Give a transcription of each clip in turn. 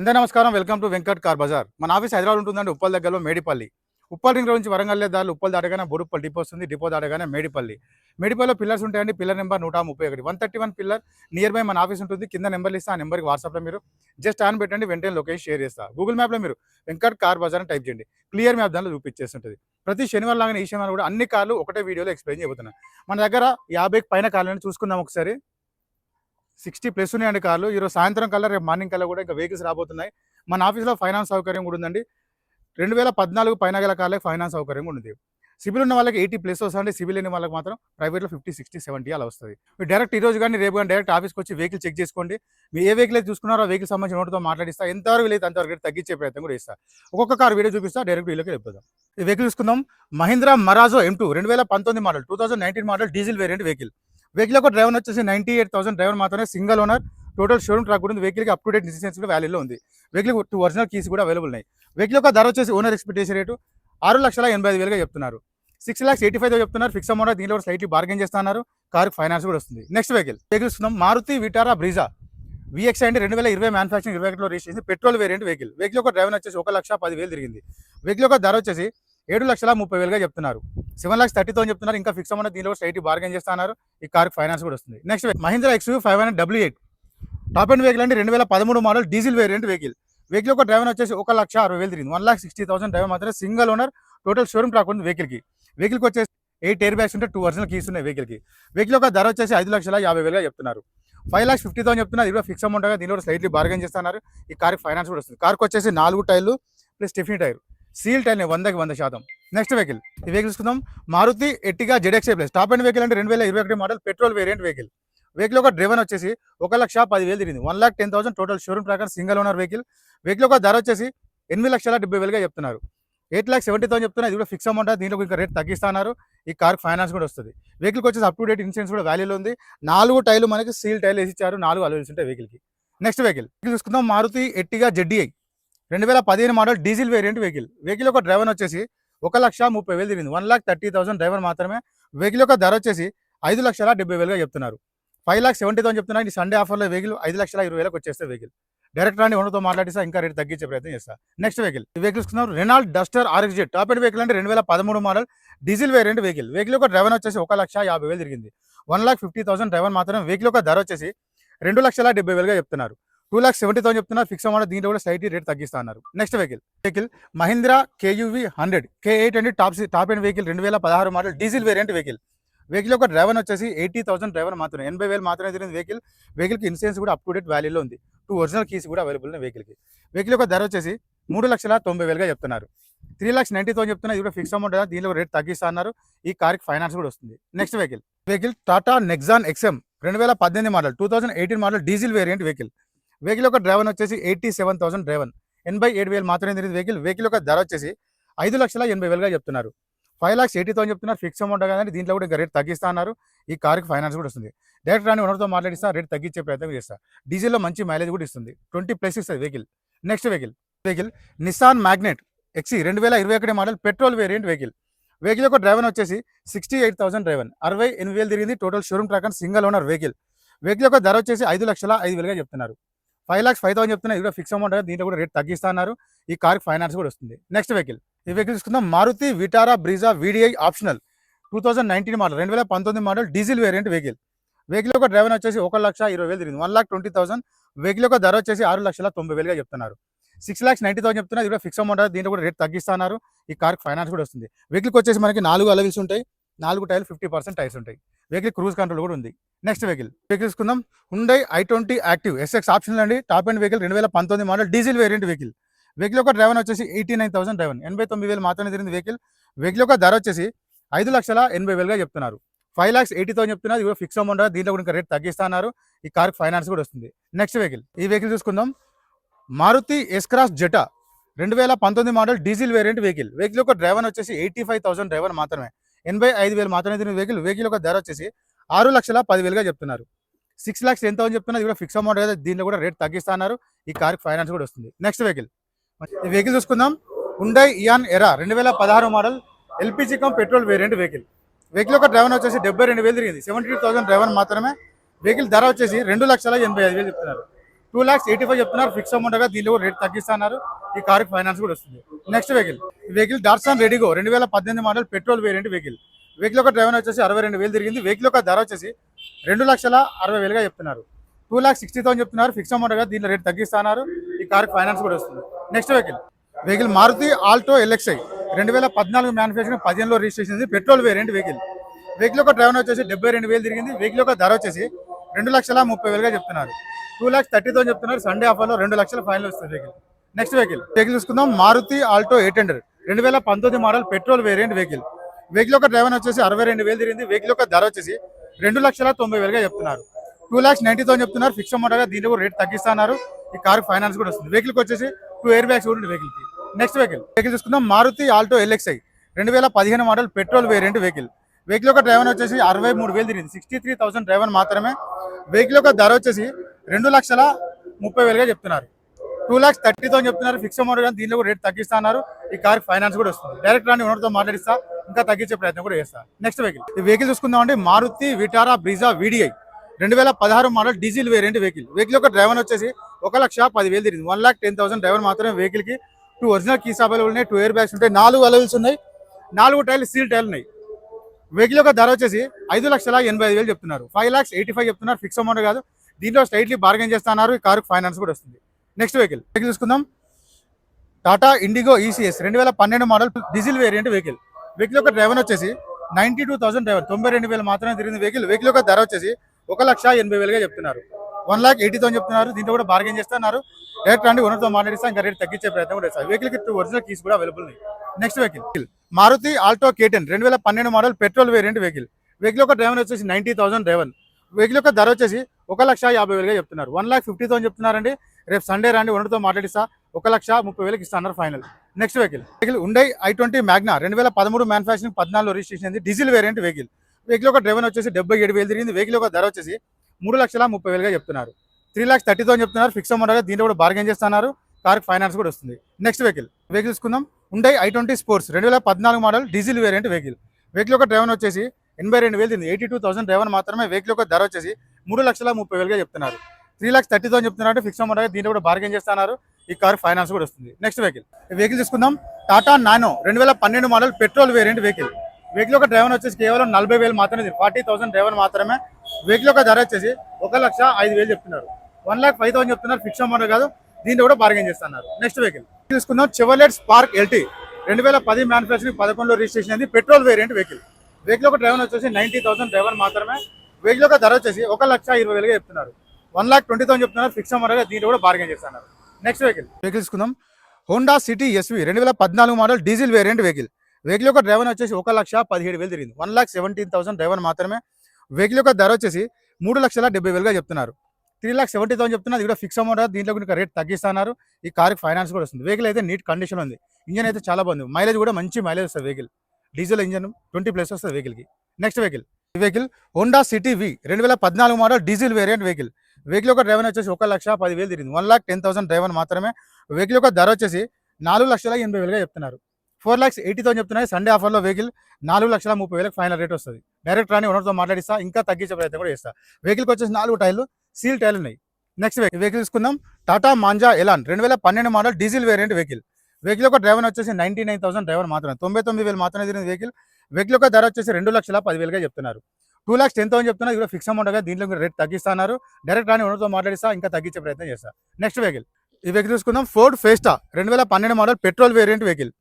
అందరికీ నమస్కారం. Welcome to Venkat Car Bazar. మన ఆఫీస్ హైదరాబాద్ ఉంటుందండి, ఉప్పల్ దగ్గరలో మేడిపల్లి. ఉప్పల్ రింగ్ రోడ్ నుంచి వరంగల్ దారిలో ఉప్పల్ దాటగానే బోడుప్పల్ డిపో వస్తుంది. డిపో దాటగానే మేడిపల్లి. మేడిపల్లిలో పిల్లర్స్ ఉంటాయండి. Pillar number 131 131 pillar near by మన ఆఫీస్ ఉంటుంది. కింద నెంబర్లు ఇస్తా, ఆ నెంబర్కి వాట్సాప్లో మీరు జస్ట్ ఆన్ పెట్టండి, వెంటనే లొకేషన్ షేర్ చేస్తా. గూగుల్ మ్యాప్లో మీరు వెంకట్ కార్ బజార్ అని టైప్ చేయండి, క్లియర్ మ్యాప్ దానిలో చూపించేస్తుంటుంది. ప్రతి శనివారం లాగానే ఈ శనివారం కూడా అన్ని కార్లు ఒకటే వీడియోలో ఎక్స్ప్లెయిన్ చేయబోతున్నాను. మన దగ్గర 50కి పైన కార్లను చూసుకుందాం ఒకసారి. 60+ ఉన్నాయండి కార్లు. ఈరోజు సాయంత్రం కల్లా, రేపు మార్నింగ్ కల్లా కూడా ఇంకా వెహికల్స్ రాబోతున్నాయి. మన ఆఫీస్లో ఫైనాన్స్ సౌకర్యం కూడా ఉందండి. 2014 పైన గల కార్లకు ఫైనాన్స్ సౌకర్యం కూడా ఉంది. సిబిల్ ఉన్న వాళ్ళకి 80+ వస్తుంది. సిబిల్ లేని వాళ్ళకి మాత్రం ప్రైవేట్లో 50, 60, 70 అలా వస్తుంది. మీరు డైరెక్ట్ ఈ రోజు కానీ రేపు కానీ డైరెక్ట్ ఆఫీస్కి వచ్చి వెహికల్ చెక్ చేసుకోండి. మీరు ఏ వెహికల్ అయితే చూసుకున్నారో ఆ వెహికల్ సంబంధించిన నోటితో మాట్లాడిస్తా. ఎంతవరకు లేదు అంతవరకు తగ్గించే ప్రయత్నం కూడా ఇస్తా. ఒక్కొక్క కార్ వీడియో చూపిస్తా, డైరెక్ట్ వీళ్ళకి వెళ్ళిపోదాం. ఈ వెహికల్ చూసుకుందాం. Mahindra Marazzo M2 2019 model, 2019 model diesel variant vehicle. Vehicle యొక్క డ్రైవర్ వచ్చేసి 98,000 డ్రైవర్ మాత్రమే, single owner. Total showroom track కూడా ఉంది. వెహికల్కి అప్ టు డేట్ ఇన్సూరెన్స్ కూడా వాల్యూలో ఉంది. వెహికల్ 2 ఒరిజినల్ కీస్ కూడా అవైలబుల్ ఉన్నాయి. వెహికల్ యొక్క ధర వచ్చేసి ఓనర్ ఎక్స్పెక్టేషన్ రేటు 6,85,000గా చెప్తున్నారు. 6,85,000 చెప్తున్నారు ఫిక్స్ అమౌంట్. దీనిలో స్లైట్లీ బార్గెన్ చేస్తున్నారు. కారు ఫైనాన్స్ కూడా వస్తుంది. నెక్స్ట్ వెహికల్ చూస్తున్నాం. మారుతి విటారా బ్రీజా VX అండి, 2020 మ్యానుఫ్యాక్చరింగ్ 21లో registration, petrol variant vehicle. Vehicle యొక్క డ్రైవర్ వచ్చేసి 1,10,000 తిరిగింది. వెహికల్ యొక్క ధర వచ్చేసి 7,30,000గా చెప్తున్నారు. 7,30,000 చెప్తున్నారు. ఇంకా ఫిక్స్ అమౌంట్ దీనిలో స్లైట్లీ బార్గెన్ చేస్తున్నారు. ఈ కారు ఫైనాన్స్ కూడా వస్తుంది. Next Mahindra XUV500 W8 top end vehicle అండి, 2013 model diesel variant vehicle. Vehicle యొక్క డ్రైవర్ వచ్చేసి 1,60,000 తిరిగింది. 1,60,000 డ్రైవర్ మాత్రమే, single owner. Total showroom track ఉంది వెహికల్కి. వెహికల్కి వచ్చేసి 8 ఎయిర్ బ్యాగ్స్ ఉంటే 2 ఒరిజినల్ కీస్ ఉన్నాయి వెహికల్కి. వెహికల్ యొక్క ధర వచ్చేసి 5,50,000గా చెప్తున్నారు. 5,50,000 చెప్తున్నారు. ఇది కూడా ఫిక్స్ అమౌంట్ గా దీనిలో స్లైట్లీ బార్గెన్ చేస్తున్నారు. ఈ కార్ ఫైనాన్స్ కూడా వస్తుంది. కార్కి వచ్చేసి 4 టైర్లు plus stepney tyre, seal tyre 100%. Next vehicle ఈ వెహికల్ చూసుకుందాం. Maruti Ertiga ZXi plus top end vehicle అంటే 2021 model petrol variant vehicle. Vehicle యొక్క డ్రైవర్ వచ్చేసి 1,10,000 తిరిగింది. 1,10,000 టోటల్ షోరూమ్ ప్రకారం, సింగిల్ ఓనర్ వెహికల్. వెహికల్ యొక్క ధర వచ్చేసి 8,70,000గా చెప్తున్నారు. 8,70,000 చెప్తున్నారు. ఇది కూడా ఫిక్స్ అమౌంట్. దీంట్లో ఇంకా రేట్ తగ్గిస్తున్నారు. ఈ కార్ ఫైనాన్స్ కూడా వస్తుంది. వెహికల్కి వచ్చేసి అప్ టు డేట్ ఇన్సూరెన్స్ కూడా వాల్యూలో ఉంది. 4 టైర్లు మనకి సీల్ టైర్లు వేసి ఇచ్చారు. 4 అలవెల్స్ ఉంటాయి వెహికల్కి. నెక్స్ట్ వెహికల్ చూసుకుందాం. Maruti Ertiga ZDi 2015 model diesel variant vehicle. Vehicle యొక్క డ్రైవర్ వచ్చేసి 1,30,000 తిరిగింది. 1,30,000 డ్రైవర్ మాత్రమే. వెహికల్ యొక్క ధర వచ్చేసి 5,70,000గా చెప్తున్నారు. 5,70,000 చెప్తున్నారు. ఈ సండే ఆఫర్లో వెహికల్ 5,20,000కి వచ్చేస్తే వెహికల్ డైరెక్ట్ రాని ఓనర్తో మాట్లాడిస్తా, ఇంకా రేట్ తగ్గించే ప్రయత్నం చేస్తా. నెక్స్ట్ వెహికల్ ఈ వెహికల్ చూసుకున్నాం. Renault Duster RXZ top end vehicle అంటే 2013 model diesel variant vehicle. Vehicle యొక్క డ్రైవర్ వచ్చేసి 1,50,000 తిరిగింది. 1,50,000 డ్రైవర్ మాత్రమే. వెహికల్ యొక్క ధర వచ్చేసి 2,70,000గా చెప్తున్నారు. 2,70,000 చెప్తున్నారు. Fix amount. దీంట్లో కూడా స్లైట్లీ రేట్ తగ్గిస్తున్నారు. Next vehicle Mahindra KUV 100 K8 అండి, top end vehicle 2016 model diesel variant vehicle. Vehicle యొక్క డ్రైవర్ వచ్చేసి 80,000 డ్రైవర్ మాత్రమే, 80,000 మాత్రమే తిరిగింది వెహికల్. వెహికల్కి ఇన్సూరెన్స్ కూడా అప్ టు డేట్ వాల్యూలో ఉంది. 2 ఒరిజినల్ కీస్ కూడా అవైలబుల్ ఉన్నాయి వెహికల్కి. వెహికల్ యొక్క ధర వచ్చేసి 3,90,000గా చెప్తున్నారు. 3,90,000 చెప్తున్నారు. ఇది కూడా ఫిక్స్ అమౌంట్. దీనిలో రేట్ తగ్గిస్తున్నారు. ఈ కార్కి ఫైనాన్స్ కూడా వస్తుంది. Next vehicle Tata Nexon XM 2018 model 2018 model diesel variant vehicle. Vehicle యొక్క డ్రైవర్ వచ్చేసి 87,000 డ్రైవర్, 87,000 మాత్రమే తిరిగింది వెహికల్. వెహికల్ యొక్క ధర వచ్చేసి 5,80,000గా చెప్తున్నారు. 5,80,000 చెప్తున్నారు. ఫిక్స్ అమౌంట్ కానీ దీంట్లో కూడా ఇంకా రేట్ తగ్గిస్తున్నారు. ఈ కార్కి ఫైనాన్స్ కూడా వస్తుంది. డైరెక్ట్ రాని ఓనర్తో మాట్లాడిస్తా, రేట్ తగ్గించే ప్రయత్నం చేస్తా. డీజిల్లో మంచి మైలేజ్ కూడా ఇస్తుంది. 20+ ఇస్తుంది vehicle. Next vehicle Nissan Magnite XE 2021 model petrol variant vehicle. Vehicle యొక్క డ్రైవర్ వచ్చేసి 68,000 డ్రైవర్, 68,000 తిరిగింది. Total showroom track and single owner vehicle. Vehicle యొక్క ధర వచ్చేసి 5,05,000గా చెప్తున్నారు. 5,05,000 చెప్తున్నారు. ఇది కూడా ఫిక్స్ అమౌంట్. దీంట్లో కూడా రేట్ తగ్గిస్తున్నారు. ఈ కార్కి ఫైనాన్స్ కూడా వస్తుంది. నెక్స్ట్ వెహికల్ ఈ వెహికల్ చూసుకుందాం. Maruti Vitara Brezza VDI optional 2019 model 2019 model diesel variant vehicle. Vehicle యొక్క డ్రైవర్ వచ్చేసి 1,20,000 తిరిగింది. 1,20,000. వెహికల్ యొక్క ధర వచ్చేసి 6,90,000గా చెప్తున్నారు. 6,90,000 చెప్తున్నారు. ఇది కూడా ఫిక్స్ అమౌంట్. దీంట్లో కూడా రేట్ తగ్గిస్తున్నారు. ఈ కార్కి ఫైనాన్స్ కూడా వస్తుంది. వెహికల్కి వచ్చేసి మనకి 4 అలవెల్స్ ఉంటాయి. 4 టైర్లు 50% టైర్స్ ఉంటాయి. వెహికల్ క్రూజ్ కంట్రోల్ కూడా ఉంది. నెక్స్ట్ వెహికల్ చూసుకుందాం. Hyundai i20 active SX optional అండి, top end vehicle 2019 model diesel variant vehicle. Vehicle యొక్క డ్రైవర్ వచ్చేసి 89,000 డ్రైవర్, 89,000 మాత్రమే తిరిగింది వెహికల్. వెహికల్ యొక్క ధర వచ్చేసి 5,80,000గా చెప్తున్నారు. 5,80,000 చెప్తున్నారు. ఇది ఫిక్స్ అమౌంట్. దీంట్లో కూడా ఇంకా రేట్ తగ్గిస్తున్నారు. ఈ కార్కి ఫైనాన్స్ కూడా వస్తుంది. నెక్స్ట్ వెహికల్ ఈ వెహికల్ చూసుకుందాం. Maruti S-Cross Jetta 2019 model diesel variant vehicle. Vehicle యొక్క డ్రైవర్ వచ్చేసి 85,000 డ్రైవర్ మాత్రమే, 85,000 మాత్రమే తిరిగిన వెహికల్. వెహికల్ యొక్క ధర వచ్చేసి 6,10,000గా చెప్తున్నారు. 6,10,000 చెప్తున్నారు. ఇది కూడా ఫిక్స్ అమౌంట్. దీంట్లో కూడా రేట్ తగ్గిస్తున్నారు. ఈ కార్కి ఫైనాన్స్ కూడా వస్తుంది. నెక్స్ట్ ఈ వెహికల్ చూసుకుందాం. Hyundai Eon Era 2016 model LPG come petrol variant vehicle. Vehicle యొక్క డ్రైవర్ వచ్చేసి 72,000 తిరిగింది. 72,000 డ్రైవర్ మాత్రమే. వెహికల్ ధర వచ్చేసి 2,85,000 చెప్తున్నారు. 2,85,000 చెప్తున్నారు ఫిక్స్ అమౌంట్గా, దీనిలో రేట్ తగ్గిస్తున్నారు. ఈ కారుకి ఫైనాన్స్ కూడా వస్తుంది. Next vehicle Datsun redigo 2018 model petrol variant vehicle. Vehicle యొక్క డ్రైవర్ వచ్చేసి 62,000 తిరిగింది. వెహికల్ యొక్క ధర వచ్చేసి 2,60,000గా చెప్తున్నారు. 2,60,000 చెప్తున్నారు ఫిక్స్ అమౌంట్గా, దీనిలో రేట్ తగ్గిస్తున్నారు. ఈ కారుకి ఫైనాన్స్ కూడా వస్తుంది. Next vehicle Maruti Alto LXI 2014 manufacturing 15లో రిజిస్ట్రేషన్ ఉంది. Petrol variant vehicle. వెహికల్ యొక్క డ్రైవర్ వచ్చేసి 72,000 తిరిగింది. వెహికల్ యొక్క ధర వచ్చేసి 2,30,000గా చెప్తున్నారు. 2,30,000 చెప్తున్నారు. సండే ఆఫర్లో 2,00,000 ఫైనల్ వస్తుంది వెహికల్. నెక్స్ట్ వెహికల్ చూసుకుందాం. Maruti Alto 800 2019 model petrol variant vehicle. Vehicle యొక్క డ్రైవర్ వచ్చేసి 62,000 తిరిగింది. వెహికల్ యొక్క ధర వచ్చేసి 2,90,000గా చెప్తున్నారు. 2,90,000 చెప్తున్నారు ఫిక్స్ అమౌంట్గా, దీనిలో రేట్ తగ్గిస్తున్నారు. ఈ కారు ఫైనాన్స్ కూడా వస్తుంది. వెహికల్కి వచ్చేసి 2 ఎయిర్ బ్యాగ్స్ కూడా వెహికల్కి. నెక్స్ట్ వెహికల్ చూసుకుందాం. Maruti Alto LXI 2015 model petrol variant vehicle. Vehicle యొక్క డ్రైవర్ వచ్చేసి 63,000 తిరిగింది. 63,000 డ్రైవర్ మాత్రమే. వెహికల్ యొక్క ధర వచ్చేసి 2,30,000గా చెప్తున్నారు. 2,30,000 చెప్తున్నారు ఫిక్స్ అమౌంట్, కానీ దీనిలో రేట్ తగ్గిస్తున్నారు. ఈ కార్ ఫైనాన్స్ కూడా వస్తుంది. డైరెక్ట్ రాని ఓనర్తో మాట్లాడిస్తా, ఇంకా తగ్గించే ప్రయత్నం కూడా చేస్తా. నెక్స్ట్ ఈ వెహికల్ చూసుకుందాం అండి. Maruti Vitara Brezza VDI 2016 model diesel variant vehicle. Vehicle యొక్క డ్రైవర్ వచ్చేసి 1,10,000 తిరిగింది. 1,10,000 డ్రైవర్ మాత్రమే. వెహికల్కి 2 ఒరిజినల్ కీస్ అవైలబుల్ ఉన్నాయి. 2 ఎయిర్ బ్యాగ్స్ ఉంటాయి. 4 అలవెల్స్ ఉన్నాయి. 4 టైర్లు స్టీల్ టైర్లు ఉన్నాయి. వెహికల్ యొక్క ధర వచ్చేసి 5,85,000 చెప్తున్నారు. 5,85,000 చెప్తున్నారు ఫిక్స్ అమౌంట్ కాదు, దీంట్లో స్లైట్లీ బార్గెన్ చేస్తున్నారు. ఈ కారుకి ఫైనాన్స్ కూడా వస్తుంది. నెక్స్ట్ వెహికల్ చూసుకుందాం. Tata IndiGo ECS 2012 model diesel variant vehicle. Vehicle యొక్క డ్రైవర్ వచ్చేసి 92,000 డ్రైవర్, 92,000 మాత్రమే తిరిగింది వెహికల్. వెహికల్ యొక్క ధర వచ్చేసి 1,80,000గా చెప్తున్నారు. 1,80,000 చెప్తున్నారు. దీంట్లో కూడా బార్గెన్ చేస్తున్నారు. డైరెక్ట్ అండి ఓనర్తో మాట్లాడిస్తా, ఇంకా రేట్ తగ్గించే ప్రయత్నం కూడా చేస్తారు. వెహికల్కి 2 ఒరిజినల్ కీస్ కూడా అవైలబుల్ ఉన్నాయి. Next vehicle Maruti Alto K10 2012 model petrol variant vehicle. Vehicle యొక్క డ్రైవర్ వచ్చేసి 90,000 డ్రైవర్. వెహికల్ యొక్క ధర వచ్చేసి 1,50,000గా చెప్తున్నారు. 1,50,000 చెప్తున్నారండి. రేపు సండే రండి ఓనర్తో మాట్లాడిస్తా, 1,30,000కి ఇస్తున్నారు ఫైనల్. నెక్స్ట్ వెహికల్ ఉండే i20 మ్యాగ్నా 2013 మ్యానుఫ్యాక్చరింగ్ 14లో రిజిస్ట్రేషన్ అయింది. Diesel variant vehicle. వెహికల్ యొక్క డ్రైవర్ వచ్చేసి 77,000 తిరిగింది. వెహికల్ యొక్క ధర వచ్చేసి 3,30,000గా చెప్తున్నారు. 3,30,000 చెప్తున్నారు ఫిక్స్ అమౌంట్, దీంట్లో కూడా బార్గెన్ చేస్తున్నారు. కార్కి ఫైనాన్స్ కూడా వస్తుంది. నెక్స్ట్ వెహికల్ చూసుకుందాం. ఉండే i20 sports 2014 model diesel variant vehicle. Vehicle యొక్క డ్రైవర్ వచ్చేసి 82,000 తిరిగింది. 82,000 డ్రైవర్ మాత్రమే. వెహికల్ యొక్క ధర వచ్చేసి 3,30,000గా చెప్తున్నారు. 3,30,000 చెప్తున్నారు ఫిక్స్ అమౌంట్, దీంట్లో కూడా బార్గెన్ చేస్తున్నారు. ఈ కార్ ఫైనాన్స్ కూడా వస్తుంది. నెక్స్ట్ వెహికల్ చూసుకుందాం. Tata nano 2012 model petrol variant vehicle. Vehicle యొక్క డ్రైవర్ వచ్చేసి కేవలం 40,000 మాత్రమే, 40,000 డ్రైవర్ మాత్రమే. వెహికల్ యొక్క ధర వచ్చేసి 1,05,000 చెప్తున్నారు. 1,05,000 చెప్తున్నారు ఫిక్స్ అమౌంట్ కాదు, దీంట్లో కూడా బార్గెన్ చేస్తున్నారు. నెక్స్ట్ వెహికల్ చూసుకుందాం. చెవర్లెట్ స్పార్క్ ఎల్టీ 2010 మ్యానుఫ్యాక్చరింగ్ 11లో రిజిస్ట్రేషన్ అయింది. Petrol variant vehicle. వెహికల్ యొక్క డ్రైవర్ వచ్చేసి 90,000 డ్రైవర్ మాత్రమే. వెహికల్ యొక్క ధర వచ్చేసి 1,20,000గా చెప్తున్నారు. 1,20,000 చెప్తున్నారు ఫిక్స్ అమౌంట్, దీంట్లో కూడా బార్గెన్ చేస్తున్నారు. నెక్స్ట్ వెహికల్ చూసుకుందాం. Honda City SV 2014 model diesel variant vehicle. Vehicle యొక్క డ్రైవర్ వచ్చేసి 1,17,000 తిరిగింది. 1,17,000 డ్రైవర్ మాత్రమే. వెహికల్ యొక్క ధర వచ్చేసి 3,70,000గా చెప్తున్నారు. 3,70,000 చెప్తున్నారు. ఇది కూడా ఫిక్స్ అమౌంట్, దీంట్లో కూడా రేట్ తగ్గిస్తున్నారు. ఈ కార్కి ఫైనాన్స్ కూడా వస్తుంది. వెహికల్ అయితే నీట్ కండిషన్ ఉంది. ఇంజన్ అయితే చాలా బాగుంది. మైలేజ్ కూడా మంచి మైలేజ్ వస్తుంది. వెహికల్ డీజిల్ ఇంజన్ 20+ వస్తుంది వెహికల్కి. నెక్స్ట్ వెహికల్ హోండా సిటీ వి 2014 model diesel variant vehicle. Vehicle యొక్క డ్రైవర్ వచ్చేసి 1,10,000 తిరిగింది. 1,10,000 డ్రైవర్ మాత్రమే. వెహికల్ యొక్క ధర వచ్చేసి 4,80,000గా చెప్తున్నారు. 4,80,000 చెప్తున్నాయి. సండే ఆఫర్లో వెహికల్ 4,30,000 ఫైనల్ రేట్ వస్తుంది. డైరెక్ట్ రాని ఓనర్తో మాట్లాడిస్తా, ఇంకా తగ్గించే ప్రయత్నం కూడా చేస్తా. వెహికల్కి వచ్చేసి 4 టైర్లు సీల్ టైర్లు ఉన్నాయి. నెక్స్ట్ వెహికల్ తీసుకుందాం. Tata manja Elon 2012 model diesel variant vehicle. Vehicle యొక్క డ్రైవర్ వచ్చేసి 99,000 డ్రైవర్ మాత్రమే. 99,000 మాత్రమే తిరిగిన వెహికల్. వెహికల్ యొక్క ధర వచ్చేసి 2,10,000గా చెప్తున్నారు. 2,10,000 చెప్తున్నారు. ఇది ఫిక్స్ అమౌంట్గా, దీంట్లో రేట్ తగ్గిస్తున్నారు. డైరెక్ట్ రాని ఓనర్తో మాట్లాడిస్తా, ఇంకా తగ్గించే ప్రయత్నం చేస్తా. నెక్స్ట్ ఈ వెహికల్ చూసుకుందాం. Ford Fiesta 2012 model petrol variant vehicle.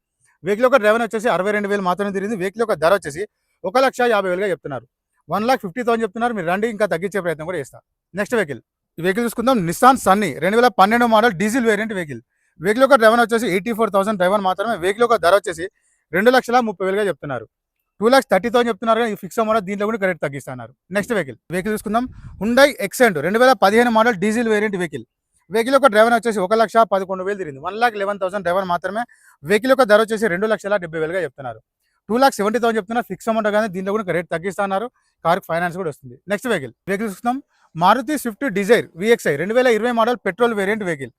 Vehicle యొక్క డ్రైవర్ వచ్చేసి 62,000 మాత్రమే తిరిగింది. వెహికల్ యొక్క ధర వచ్చేసి 1,50,000గా చెప్తున్నారు. 1,50,000 చెప్తున్నారు. మీరు రండి, ఇంకా తగ్గించే ప్రయత్నం కూడా చేస్తా. నెక్స్ట్ ఈ వెహికల్ చూసుకుందాం. Nissan Sunny 2012 model diesel variant vehicle. Vehicle యొక్క డ్రైవర్ వచ్చేసి 84,000 డ్రైవర్ మాత్రమే. వెహికల్ యొక్క ధర వచ్చేసి 2,30,000గా చెప్తున్నారు. 2,30,000 చెప్తున్నారు. ఈ ఫిక్స్ అమౌంట్, దీంట్లో కూడా రేట్ తగ్గిస్తున్నారు. నెక్స్ట్ వెహికల్ చూసుకుందాం. Hyundai Xcent 2015 model diesel variant vehicle. Vehicle యొక్క డ్రైవర్ వచ్చేసి 1,11,000 తిరిగింది. 1,11,000 డ్రైవర్ మాత్రమే. వెహికల్ యొక్క ధర వచ్చేసి 2,70,000గా చెప్తున్నారు. 2,70,000 చెప్తున్నారు ఫిక్స్ అమౌంట్, కానీ దీంట్లో కూడా రేట్ తగ్గిస్తున్నారు. కార్కి ఫైనాన్స్ కూడా వస్తుంది. నెక్స్ట్ వెహికల్ చూస్తాం. Maruti Swift Dzire VXI 2020 model petrol variant vehicle.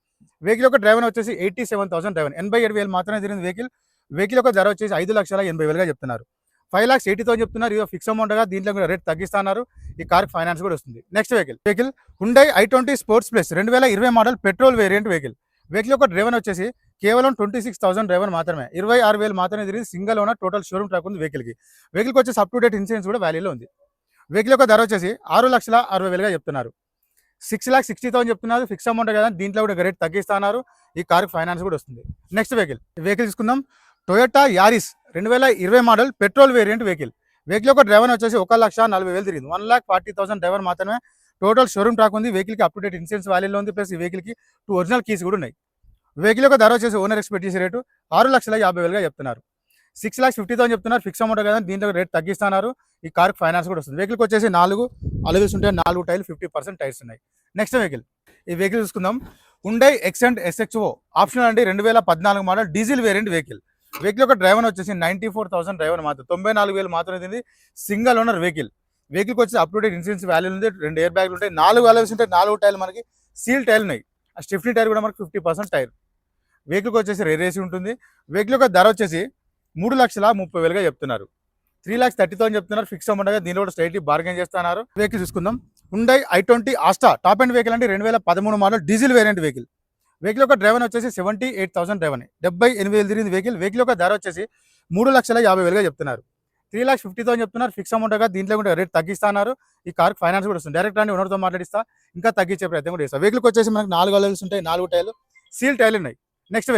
Vehicle యొక్క డ్రైవర్ వచ్చేసి 87,000 డ్రైవర్. 87,000 మాత్రమే తిరిగింది వెహికల్. వెహికల్ యొక్క ధర వచ్చేసి 5,80,000గా చెప్తున్నారు. 5,80,000 చెప్తున్నారు. ఇది ఫిక్స్ అమౌంట్గా దీంట్లో కూడా రేట్ తగ్గిస్తున్నారు. ఈ కార్ ఫైనాన్స్ కూడా వస్తుంది. Next vehicle Hyundai i20 sports plus 2020 model petrol variant vehicle యొక్క డ్రైవర్ వచ్చేసి కేవలం 26,000 డ్రైవర్ మాత్రమే, 26,000 మాత్రమే తిరిగి single owner total showroom track ఉంది వెహికల్కి వచ్చేసి అప్ టు డేట్ ఇన్సూరెన్స్ కూడా వాల్యూలో ఉంది. వెహికల్ యొక్క ధర వచ్చేసి 6,60,000 చెప్తున్నారు. 6,60,000 చెప్తున్నారు. ఫిక్స్ అమౌంట్ కదా, దీంట్లో కూడా రేట్ తగ్గిస్తున్నారు. ఈ కార్ ఫైనాన్స్ కూడా వస్తుంది. నెక్స్ట్ వెహికల్ తీసుకుందాం. Toyota Aries 2020 model petrol variant vehicle యొక్క డ్రైవర్ వచ్చేసి 1,40,000 తిరిగింది. 1,40,000 డ్రైవర్ మాత్రమే టోటల్ షోరూమ్ ట్రాక్ ఉంది. వెహికల్కి అప్ టు డేట్ ఇన్సూరెన్స్ వాల్యూలో ఉంది. ప్లస్ ఈ వెహికల్కి 2 ఒరిజినల్ కీస్ కూడా ఉన్నాయి. వెహికల్ యొక్క ధర వచ్చేసి ఓనర్ ఎక్స్పెక్ట్ చేసే రేటు 6,50,000 చెప్తున్నారు. 6,50,000 చెప్తున్నారు. ఫిక్స్ అమౌంట్ కదా, దీంట్లో రేట్ తగ్గిస్తున్నారు. ఈ కార్ ఫైనాన్స్ కూడా వస్తుంది. వెహికల్కి వచ్చేసి 4 అలవీల్స్ ఉంటాయి, 4 టైర్లు, 50% టైర్స్ ఉన్నాయి. నెక్స్ట్ ఈ వెహికల్ చూసుకుందాం. హుండై ఎక్సెంట్ SXO ఆప్షనల్ అండి, 2014 మోడల్ డీజిల్ వేరియంట్ వెహికల్ యొక్క డ్రైవర్ వచ్చేసి 94,000 డ్రైవర్ మాత్రం, 94,000 మాత్రమే తింది. సింగిల్ ఓనర్ వెహికల్కి వచ్చి up to date insurance value ఉంది. 2 ఎయిర్ బ్యాగ్లు ఉంటాయి, 4 అలవీల్స్ ఉంటాయి, 4 టైర్లు మనకి సీల్ టైర్లు ఉన్నాయి. ఆ స్టిఫ్నీ టైర్ కూడా మనకి 50% టైర్. వెహికల్కి వచ్చేసి రేరేసి ఉంటుంది. వెహికల్ యొక్క ధర వచ్చేసి 3,30,000 చెప్తున్నారు. 3,30,000 చెప్తున్నారు. ఫిక్స్ అమౌంట్ గా దీనిలో కూడా స్ట్రైట్లీ బార్గెన్ చేస్తున్నారు. వెహికల్ చూసుకుందాం. Hyundai i20 Asta top end vehicle అంటే 2013 మోడల్ డీజిల్ వేరియంట్ వెహికల్ యొక్క డ్రైవర్ వచ్చేసి 78,000 డ్రైవర్, 78,000 తిరిగింది వెహికల్ యొక్క ధర వచ్చేసి 3,50,000 చెప్తున్నారు. 3,50,000 చెప్తున్నారు. ఫిక్స్ అమౌంట్ గా దీంట్లో కూడా రేట్ తగ్గిస్తున్నారు. ఈ కార్ ఫైనాన్స్ కూడా వస్తుంది. డైరెక్ట్ అండి ఓనర్తో మాట్లాడిస్తా, ఇంకా తగ్గించే ప్రయత్నం కూడా చేస్తా. వెహికల్కి వచ్చేసి మనకి 4 అలవీల్స్ ఉంటాయి, 4 టైర్లు, సీల్ టైర్లు ఉన్నాయి. Next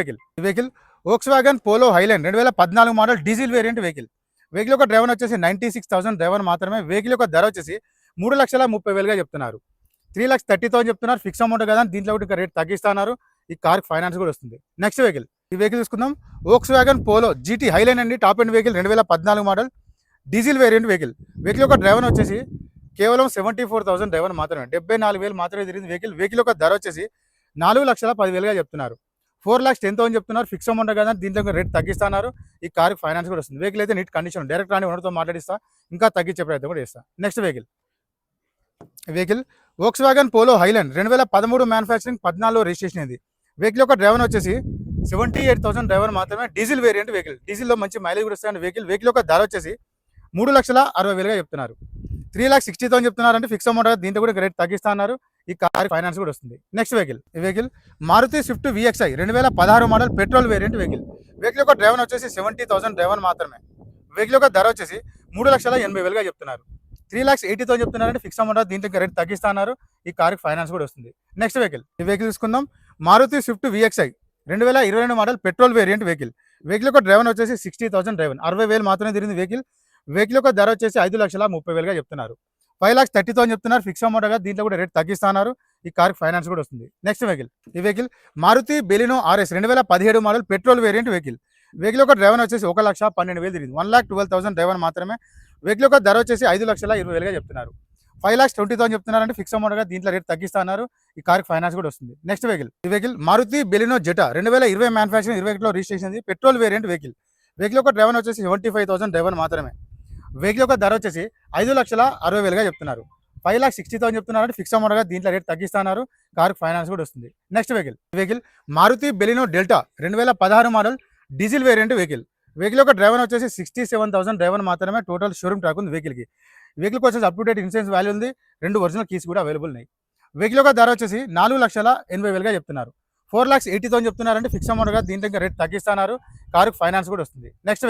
vehicle Volkswagen polo Highland 2014 model diesel variant vehicle యొక్క డ్రైవర్ వచ్చేసి 96,000 డ్రైవర్ మాత్రమే. వెహికల్ యొక్క ధర వచ్చేసి 3,30,000 చెప్తున్నారు. 3,30,000 చెప్తున్నారు. ఫిక్స్ అమౌంట్ కదా, దీంట్లో కూడా ఇంకా రేట్ తగ్గిస్తున్నారు. ఈ కార్ ఫైనాన్స్ కూడా వస్తుంది. నెక్స్ట్ వెహికల్ చూసుకుందాం. వోక్స్వాగన్ పోలో జీటీ హైలాండ్ అండి, top end vehicle 2014 model diesel variant vehicle యొక్క డ్రైవర్ వచ్చేసి కేవలం 74,000 డ్రైవర్ మాత్రమే, 74,000 మాత్రమే తిరిగింది వెహికల్ యొక్క ధర వచ్చేసి 4,10,000 చెప్తున్నారు. 4,10,000 చెప్తున్నారు. ఫిక్స్ అమౌంట్ కదా, దీంట్లో రేట్ తగ్గిస్తున్నారు. ఈ కార్ ఫైనాన్స్ కూడా వస్తుంది. వెహికల్ అయితే నీట్ కండిషన్, డైరెక్ట్ రాని ఓనర్తో మాట్లాడిస్తా, ఇంకా తగ్గించే ప్రయత్నం కూడా చేస్తా. Next vehicle Volkswagen polo Highland 2013 manufacturing, 14 registration అయింది. వెహికల్ యొక్క డ్రైవర్ వచ్చేసి 78,000 డ్రైవర్ మాత్రమే, డీజిల్ వేరియంట్ వెహికల్. డీజిల్లో మంచి మైలేజ్ కూడా వస్తుంది. వెహికల్ యొక్క ధర వచ్చేసి 3,60,000 చెప్తున్నారు. 3,60,000 చెప్తున్నారు. అంటే ఫిక్స్ అమౌంట్ దీంట్లో కూడా రేట్ తగ్గిస్తున్నారు. ఈ కార్ ఫైనాన్స్ కూడా వస్తుంది. Next vehicle Maruti Swift VXI 2016 model petrol variant vehicle యొక్క డ్రైవర్ వచ్చేసి 70,000 డ్రైవర్ మాత్రమే. వెహికల్ యొక్క ధర వచ్చేసి 3,80,000 చెప్తున్నారు. 3,80,000 చెప్తున్నారు. అంటే ఫిక్స్ అమౌంట్ దీంట్లో రేట్ తగ్గిస్తున్నారు. ఈ కార్ ఫైనాన్స్ కూడా వస్తుంది. నెక్స్ట్ వెహికల్ తీసుకుందాం. Maruti Swift VXI 2022 model petrol variant vehicle యొక్క డ్రైవర్ వచ్చేసి 60,000 డ్రైవర్, 60,000 మాత్రమే తిరిగింది వెహికల్ యొక్క ధర వచ్చేసి 5,30,000 చెప్తున్నారు. 5,30,000 చెప్తున్నారు. ఫిక్స్ అమౌంట్ గా దీంట్లో కూడా రేట్ తగ్గిస్తున్నారు. ఈ కార్ ఫైనాన్స్ కూడా వస్తుంది. Next vehicle Maruti Baleno RS 2017 model petrol variant vehicle యొక్క డ్రైవర్ వచ్చేసి 1,12,000 తిరిగింది, 1,12,000 డ్రైవర్ మాత్రమే. వెహికల్ యొక్క ధర వచ్చేసి 5,20,000 చెప్తున్నారు. 5,20,000 చెప్తున్నారు. అంటే ఫిక్స్ అమౌంట్ గా దీంట్లో రేట్ తగ్గిస్తున్నారు. ఈ కార్ ఫైనాన్స్ కూడా వస్తుంది. Next vehicle Maruti Baleno Zeta 2020 manufacturing, 21లో రిజిస్ట్రేషన్, పెట్రోల్ వేరియంట్ వెహికల్ యొక్క డ్రైవర్ వచ్చేసి 75,000 డ్రైవర్ మాత్రమే. వెహికల్ యొక్క ధర వచ్చేసి 5,60,000 చెప్తున్నారు. 5,60,000 చెప్తున్నారు. అంటే ఫిక్స్ అమౌంట్ గా దీంట్లో రేట్ తగ్గిస్తున్నారు. కార్ ఫైనాన్స్ కూడా వస్తుంది. Next vehicle Maruti Baleno Delta 2016 model diesel variant vehicle యొక్క డ్రైవర్ వచ్చేసి 67,000 డ్రైవర్ మాత్రమే. టోటల్ షోరూమ్ ట్రాక్ ఉంది వెహికల్కి వచ్చేసి up to date insurance value ఉంది. 2 ఒరిజినల్ కీస్ కూడా అవైలబుల్ ఉన్నాయి. వెహికల్ యొక్క ధర వచ్చేసి 4,80,000 చెప్తున్నారు. 4,80,000 చెప్తున్నారు. అంటే ఫిక్స్ అమౌంట్ గా దీంట్లో ఇంకా రేట్ తగ్గిస్తున్నారు. కారు ఫైనాన్స్ కూడా వస్తుంది. Next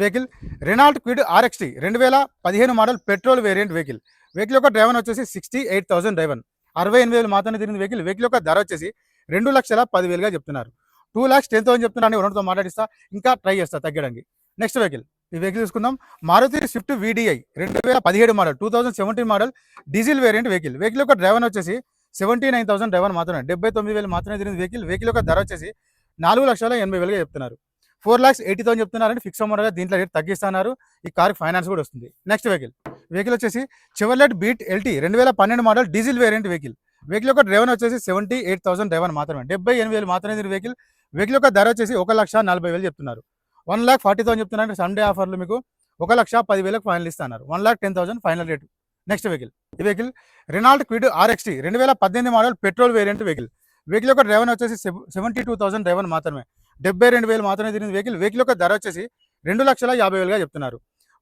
vehicle Renault quid RXT 2015 model petrol variant vehicle యొక్క డ్రైవర్ వచ్చేసి 68,000 డ్రైవర్, 68,000 మాత్రమే తిరిగింది వెహికల్ యొక్క ధర వచ్చేసి 2,10,000 చెప్తున్నారు. 2,10,000 చెప్తున్నారు. ఓనర్తో మాట్లాడిస్తా, ఇంకా ట్రై చేస్తా తగ్గడానికి. నెక్స్ట్ వెహికల్ చూసుకుందాం. Maruti Swift VDI 2017 model 2017 model diesel variant vehicle యొక్క డ్రైవర్ వచ్చేసి 79,000 డ్రైవర్ మాత్రమే, 79,000 మాత్రమే తిరిగింది వెహికల్ యొక్క ధర వచ్చేసి 4,80,000 చెప్తున్నారు. 4,80,000 చెప్తున్నారు. అంటే ఫిక్స్ అమౌంట్ గా దీంట్లో రేట్ తగ్గిస్తున్నారు. ఈ కార్ ఫైనాన్స్ కూడా వస్తుంది. నెక్స్ట్ వెహికల్ వచ్చేసి Chevrolet beat LT 2012 model diesel variant vehicle యొక్క డ్రైవర్ వచ్చేసి 78,000 డ్రైవర్ మాత్రమే, 78,000 మాత్రమే తిరిగి వెహికల్ యొక్క ధర వచ్చేసి 1,40,000 చెప్తున్నారు. 1,40,000 చెప్తున్నారు. అంటే సండే ఆఫర్లు మీకు 1,10,000 ఫైనల్ ఇస్తున్నారు. 1,10,000 final rate. Next vehicle Renault quid RXT 2018 model petrol variant vehicle యొక్క డ్రైవర్ వచ్చేసి 72,000 డ్రైవర్ మాత్రమే, 72,000 మాత్రమే తిరిగింది వెహికల్ యొక్క ధర వచ్చేసి 2,50,000 చెప్తున్నారు.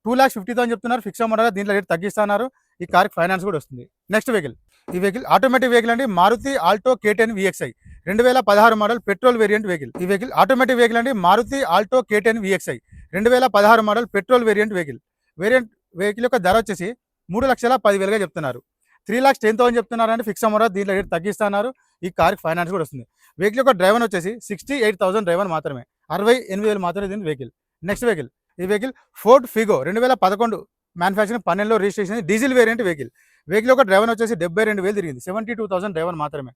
2,50,000 చెప్తున్నారు ఫిక్స్ అమౌంట్, దీంట్లో రేట్ తగ్గిస్తున్నారు. ఈ కార్కి ఫైనాన్స్ కూడా వస్తుంది. నెక్స్ట్ వెహికల్, ఈ వెహికల్ ఆటోమేటిక్ వెహికల్ అండి, Maruti Alto K10 VXI 2016 model petrol variant vehicle. ఈ వెహికల్ ఆటోమేటిక్ వెహికల్ అండి, Maruti Alto K10 VXI 2016 model petrol variant vehicle. Vehicle యొక్క ధర వచ్చేసి 3,10,000గా చెప్తున్నారు. 3,10,000 చెప్తున్నారంటే ఫిక్స్ అమౌంట్, దీంట్లో రేట్ తగ్గిస్తున్నారు. ఈ కార్కి ఫైనాన్స్ కూడా వస్తుంది. వెహికల్ యొక్క డ్రైవర్ వచ్చేసి 68,000 డ్రైవర్ మాత్రమే, 68,000 మాత్రమే దీని వెహికల్. నెక్స్ట్ వెహికల్, ఈ వెహికల్ ఫోర్డ్ ఫిగో 2011 మ్యానుఫ్యాక్చరింగ్ 12లో registration, diesel variant vehicle. Vehicle యొక్క డ్రైవర్ వచ్చేసి 72,000 తిరిగింది, 72,000 డ్రైవర్ మాత్రమే.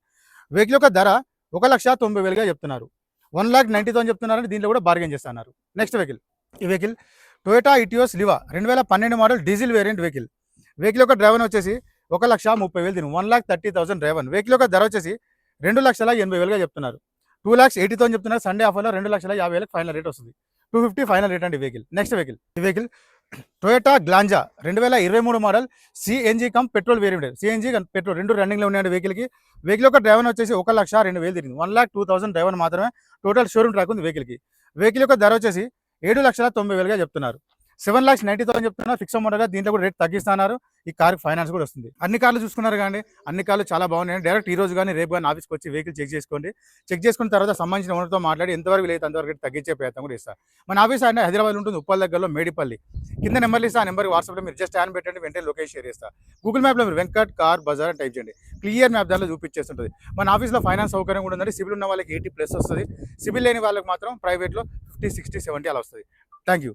వెహికల్ యొక్క ధర 1,90,000గా చెప్తున్నారు. 1,90,000 చెప్తున్నారంటే దీంట్లో కూడా బార్గెన్ చేస్తున్నారు. నెక్స్ట్ వెహికల్, ఈ vehicle Toyota Etios Liva 2012 model diesel variant vehicle. Vehicle యొక్క డ్రైవర్ వచ్చేసి 1,30,000 తిరిగి, 1,30,000 డ్రైవర్. వెహికల్ యొక్క ధర వచ్చేసి 2,80,000గా చెప్తున్నారు. 2,80,000 చెప్తున్నారు. సండే ఆఫర్లో 2,50,000 ఫైనల్ రేట్ వస్తుంది. 250 ఫైనల్ రేట్ అండి వెహికల్. నెక్స్ట్ వెహికల్, ఈ vehicle Toyota Glanza 2023 model CNG come petrol variant. CNG petrol రెండు రన్నింగ్లో ఉన్నాయండి వెహికల్కి. వెహికల్ యొక్క డ్రైవర్ వచ్చేసి 1,02,000 తిరిగింది, 1,02,000 డ్రైవర్ మాత్రమే. టోటల్ షోరూమ్ ట్రాక్ ఉంది వెహికల్కి. వెహికల్ యొక్క ధర వచ్చేసి 7,90,000గా చెప్తున్నారు. 7,90,000 చెప్తున్నారు ఫిక్స్ అమౌంట్గా, దీంట్లో కూడా రేట్ తగ్గిస్తున్నారు. ఈ కార్ ఫైనాన్స్ కూడా వస్తుంది. అన్ని కార్లు చూసుకున్నారు కానీ అన్ని కార్లు చాలా బాగున్నాయి. డైరెక్ట్ ఈ రోజు కానీ రేపు కానీ ఆఫీస్కి వచ్చి వెహికల్ చెక్ చేసుకోండి. చెక్ చేసుకున్న తర్వాత సంబంధించిన ఓనర్తో మాట్లాడి ఎంతవరకు లేదు అంతవరకు రేట్ తగ్గించే ప్రయత్నం కూడా ఇస్తారు. మన ఆఫీస్ అంటే హైదరాబాద్ ఉంటుంది, ఉప్పల్ దగ్గరలో మేడిపల్లి. కింద నెంబర్లు ఇస్తే ఆ నెంబర్కి వాట్సాప్లో మీరు జస్ట్ యాన్ పెట్టండి, వెంటనే లొకేషన్ షేర్ చేస్తారు. గూగుల్ మ్యాప్లో మీరు వెంకట్ కార్ బజార్ అని టైప్ చేయండి, క్లియర్ మ్యాప్ దాంట్లో చూపించేస్తుంటుంది. మన ఆఫీస్లో ఫైనాన్స్ సౌకర్యం కూడా ఉందండి. సిబిల్ ఉన్న వాళ్ళకి 80+ వస్తుంది, సిబిల్ లేని వాళ్ళకి మాత్రం ప్రైవేట్లో 50, 60, 70 అలా వస్తుంది. Thank you.